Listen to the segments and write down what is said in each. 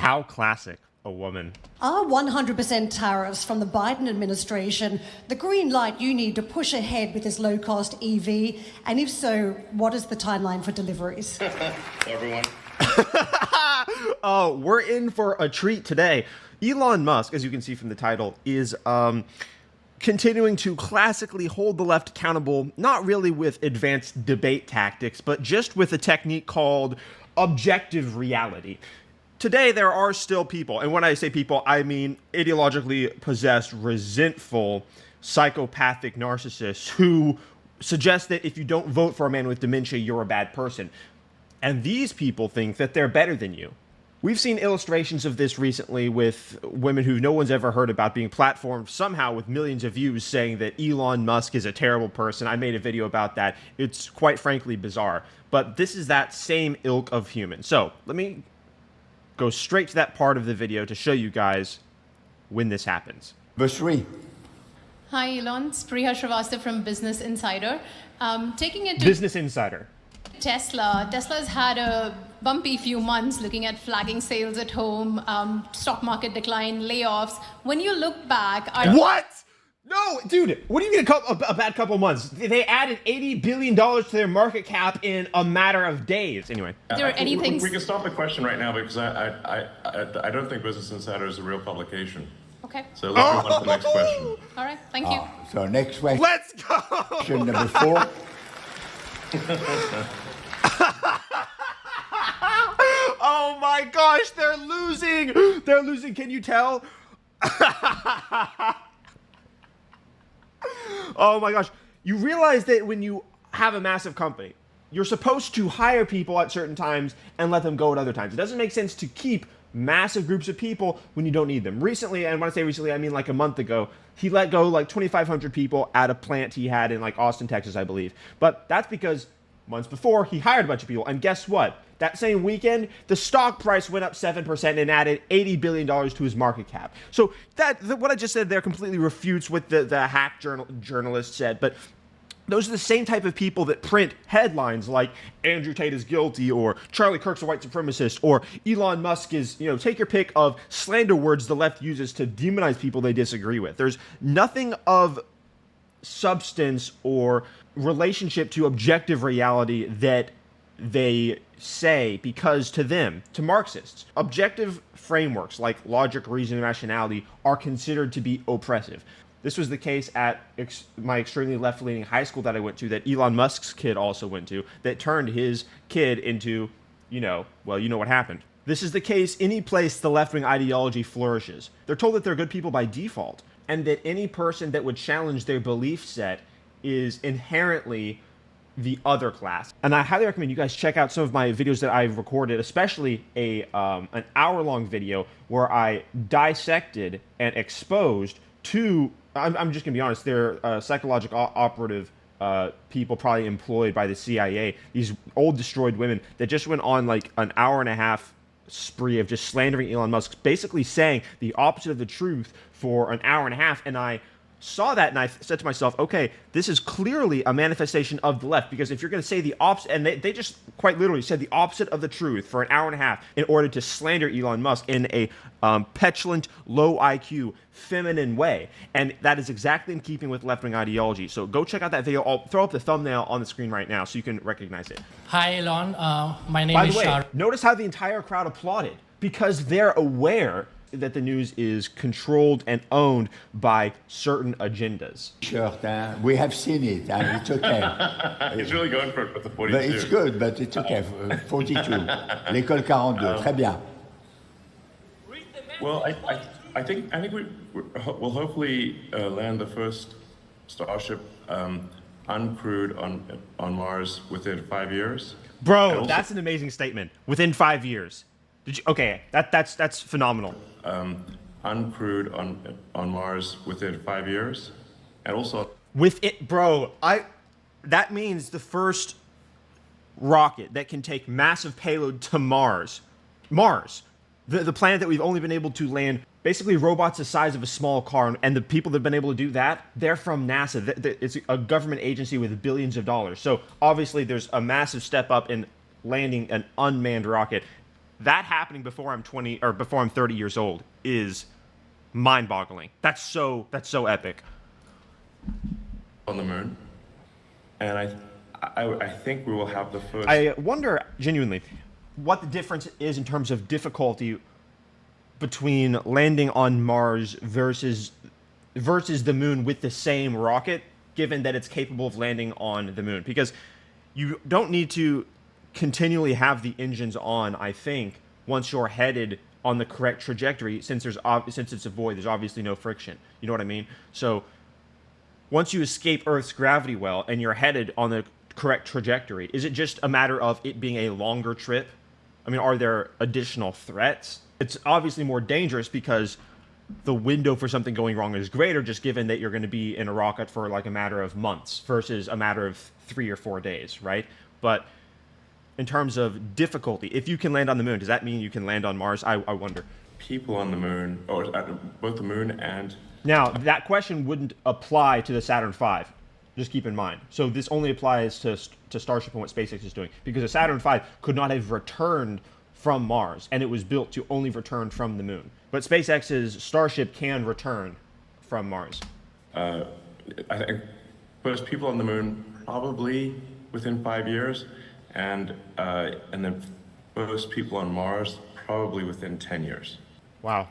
How classic a woman. Are 100% tariffs from the Biden administration the green light you need to push ahead with this low-cost EV? And if so, what is the timeline for deliveries? Everyone. Oh, we're in for a treat today. Elon Musk, as you can see from the title, is continuing to classically hold the left accountable, not really with advanced debate tactics, but just with a technique called objective reality. Today, there are still people, and when I say people, I mean ideologically possessed, resentful, psychopathic narcissists who suggest that if you don't vote for a man with dementia, you're a bad person. And these people think that they're better than you. We've seen illustrations of this recently with women who no one's ever heard about being platformed somehow with millions of views saying that Elon Musk is a terrible person. I made a video about that. It's quite frankly bizarre. But this is that same ilk of human. So let me go straight to that part of the video to show you guys when this happens. Basri. Hi, Elon. It's Priya Srivastava from Business Insider. Taking it to Business Insider. Tesla. Tesla's had a bumpy few months looking at flagging sales at home, stock market decline, layoffs. When you look back... What? No, dude, what do you mean a bad couple months? They added $80 billion to their market cap in a matter of days. Anyway. There are anything... We can stop the question right now because I don't think Business Insider is a real publication. Okay. So let's move on to the next question. All right. Thank you. So next question. Let's go! Question number 4. Oh my gosh, they're losing! They're losing, can you tell? Oh my gosh. You realize that when you have a massive company, you're supposed to hire people at certain times and let them go at other times. It doesn't make sense to keep massive groups of people when you don't need them. Recently, and when I say recently, I mean like a month ago, he let go like 2,500 people at a plant he had in like Austin, Texas, I believe. But that's because months before, he hired a bunch of people. And guess what? That same weekend, the stock price went up 7% and added $80 billion to his market cap. So what I just said there completely refutes what the hack journalist said. But those are the same type of people that print headlines like Andrew Tate is guilty or Charlie Kirk's a white supremacist or Elon Musk is, take your pick of slander words the left uses to demonize people they disagree with. There's nothing of substance or relationship to objective reality that they say, because to them, to Marxists, objective frameworks like logic, reason, and rationality are considered to be oppressive. This was the case at my extremely left-leaning high school that I went to, that Elon Musk's kid also went to, that turned his kid into, you know what happened. This is the case any place the left-wing ideology flourishes. They're told that they're good people by default, and that any person that would challenge their belief set is inherently the other class. And I highly recommend you guys check out some of my videos that I've recorded, especially an hour-long video where I dissected and exposed two, I'm just gonna be honest, they're psychological operative people probably employed by the CIA, these old destroyed women that just went on like an hour and a half spree of just slandering Elon Musk, basically saying the opposite of the truth for an hour and a half. And I saw that and I said to myself, okay, this is clearly a manifestation of the left, because if you're going to say the opposite, and they just quite literally said the opposite of the truth for an hour and a half in order to slander Elon Musk in a petulant, low IQ, feminine way. And that is exactly in keeping with left-wing ideology. So go check out that video. I'll throw up the thumbnail on the screen right now so you can recognize it. Hi, Elon. My name By is the way, Shar. notice how the entire crowd applauded, because they're aware that the news is controlled and owned by certain agendas. Shirt, we have seen it, and it's okay. He's really going for it with the 42. But it's good, but it's okay. 42. L'école 42. Très bien. Well, I think we'll hopefully land the first Starship uncrewed on Mars within 5 years. Bro, also, that's an amazing statement. Within 5 years. Did you? Okay, that's phenomenal. Uncrewed on Mars within 5 years, and also With it, bro, that means the first rocket that can take massive payload to Mars, the planet that we've only been able to land basically robots the size of a small car, and the people that have been able to do that, they're from NASA. It's a government agency with billions of dollars. So obviously there's a massive step up in landing an unmanned rocket. that happening before I'm 20 or before I'm 30 years old is mind-boggling. That's so epic. On the moon, and I think we will have the first. I wonder genuinely what the difference is in terms of difficulty between landing on Mars versus the moon with the same rocket, given that it's capable of landing on the moon. Because you don't need to continually have the engines on, I think, once you're headed on the correct trajectory, since it's a void, there's obviously no friction. You know what I mean? So once you escape Earth's gravity well and you're headed on the correct trajectory, is it just a matter of it being a longer trip? I mean, are there additional threats? It's obviously more dangerous because the window for something going wrong is greater, just given that you're going to be in a rocket for like a matter of months versus a matter of 3 or 4 days, right? But in terms of difficulty, if you can land on the moon, does that mean you can land on Mars? I wonder. People on the moon, or both the moon and... Now, that question wouldn't apply to the Saturn V. Just keep in mind. So this only applies to Starship and what SpaceX is doing, because the Saturn V could not have returned from Mars, and it was built to only return from the moon. But SpaceX's Starship can return from Mars. I think first people on the moon probably within 5 years, and then first people on Mars probably within 10 years. Wow.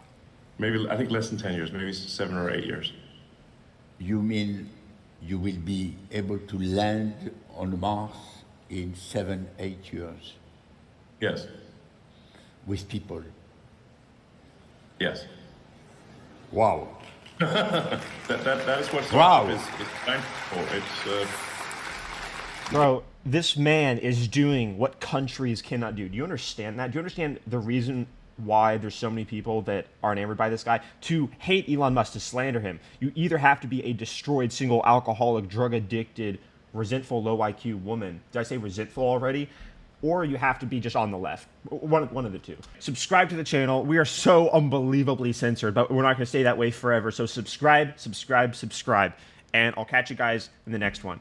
Maybe, I think less than 10 years, maybe 7 or 8 years. You mean you will be able to land on Mars in 7, 8 years Yes, with people? yes. Wow. That is what Wow. Starship is trying for. It's Bro, this man is doing what countries cannot do. Do you understand that? Do you understand the reason why there's so many people that are enamored by this guy? To hate Elon Musk, to slander him, you either have to be a destroyed, single, alcoholic, drug-addicted, resentful, low IQ woman. Did I say resentful already? Or you have to be just on the left. One of the two. Subscribe to the channel. We are so unbelievably censored, but we're not going to stay that way forever. So subscribe, and I'll catch you guys in the next one.